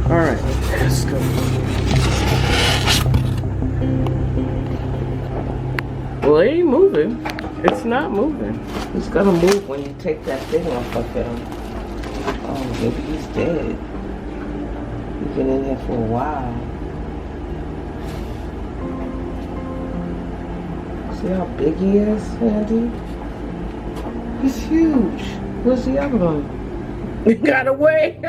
Alright, let's go. Well, it ain't moving. It's not moving. It's gonna move when you take that thing off of him. Oh, maybe he's dead. He's been in here for a while. See how big he is, Andy? He's huge. Where's the other one? He got away.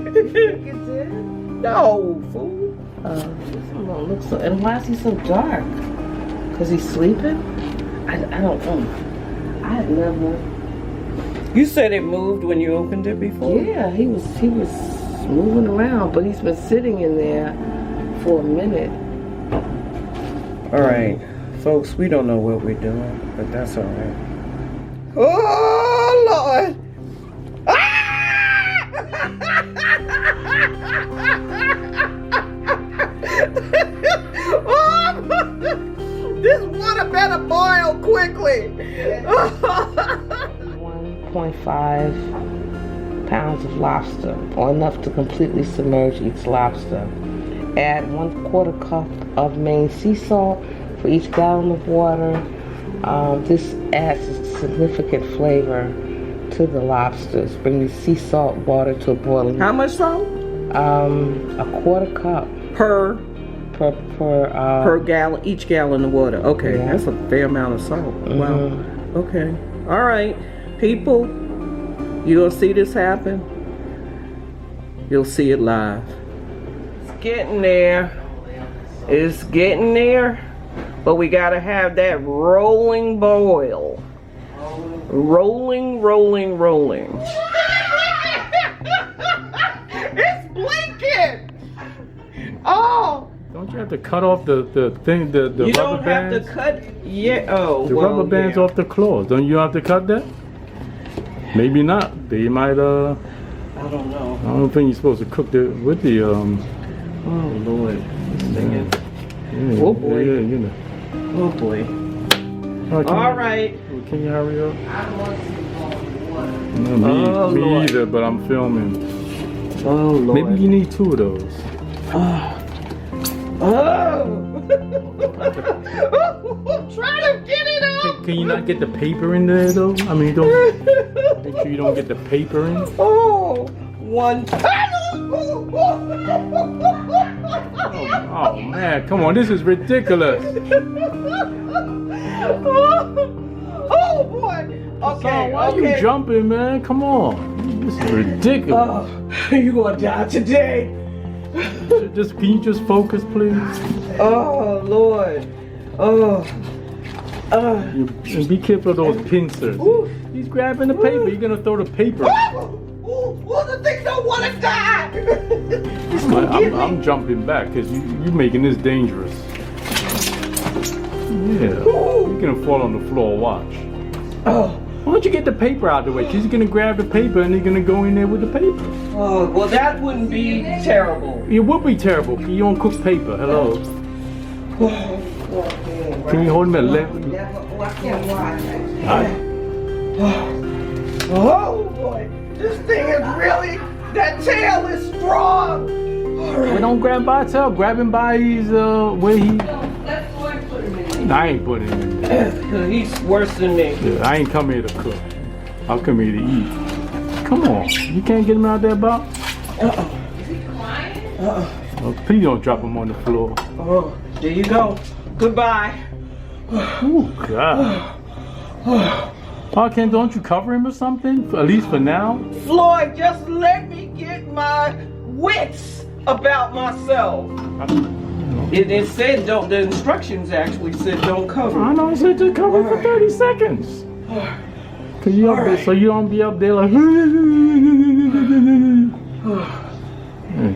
You did? No, fool. This one don't look so. And why is he so dark? Cause he's sleeping? I don't know. I had never. You said it moved when you opened it before? Yeah, he was moving around, but he's been sitting in there for a minute. All right, folks, we don't know what we're doing, but that's all right. Oh, Lord. Ah! Oh, this water better boil quickly. 1.5 pounds of lobster, or enough to completely submerge each lobster. Add 1/4 cup of Maine sea salt for each gallon of water. This adds a significant flavor to the lobsters. Bring the sea salt water to a boiling. How much salt? 1/4 cup per gallon, each gallon of water. Okay, yeah. That's a fair amount of salt. Wow. Okay. All right, people, you gonna see this happen? You'll see it live. It's getting there. It's getting there. But we gotta have that rolling boil. Rolling, rolling, rolling. It's blinking! Oh! Don't you have to cut off the thing, the rubber bands? You don't have to cut, yeah, oh. The rubber bands off the claws. Don't you have to cut that? Maybe not. They might, I don't know. I don't think you're supposed to cook it with the, Oh, Lord. This thing is. Yeah, oh, boy. Yeah, you know. Oh, boy. All right. Can you hurry up? I don't want to see water. No, me either, but I'm filming. Oh, Lord. Maybe you need 2 of those. Oh. I'm trying to get it out. Can you not get the paper in there, though? I mean, don't. Make sure you don't get the paper in. Oh, one. Oh man, come on, this is ridiculous. Oh boy. Okay, Why are you jumping, man? Come on. This is ridiculous. Oh, you're gonna die today. Can you just focus, please? Oh Lord. Oh. And be careful of those pincers. He's grabbing the paper. You're gonna throw the paper. Well, the thing don't want to die. I'm jumping back because you're making this dangerous. Yeah, you're gonna fall on the floor. Watch. Oh. Why don't you get the paper out of the way? She's gonna grab the paper and he's gonna go in there with the paper. Oh, well, that wouldn't be terrible. It would be terrible. You don't cook paper. Hello. Can you hold me a left? I can't watch. Oh boy, this thing is really. That tail is strong. All right. Well, don't grab by tail. Grab him by his where he. Let's go and put him in. I ain't putting him in there. He's worse than me. Yeah, I ain't come here to cook. I'll come here to eat. Come on, you can't get him out there, Bob. Is he crying? Oh, please don't drop him on the floor. Oh, there you go. Goodbye. Oh God. Ken, don't you cover him or something? At least for now. Floyd, just let me get my wits about myself. It said don't. The instructions actually said don't cover. I know it said to cover for 30 seconds. So you don't be up there like.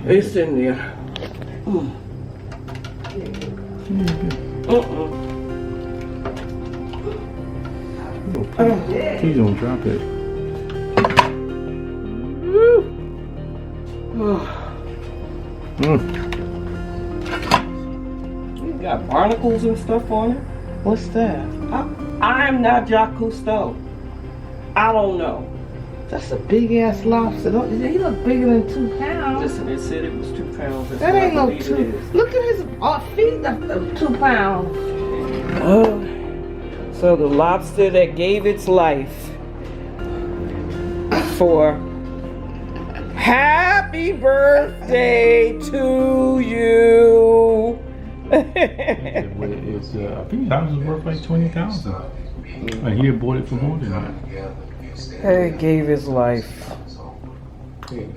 It's in there. Please don't drop it. You got barnacles and stuff on it? What's that? I'm not Jacques Cousteau. I don't know. That's a big ass lobster. He look bigger than 2 pounds. Listen, it said it was 2 pounds. That's That what I ain't no believe it 2. is. Look at his feet of 2 pounds. So the lobster that gave its life for happy birthday to you. It's, I think that was worth like 20,000. And he had bought it for more than that. He gave his life. Jeez.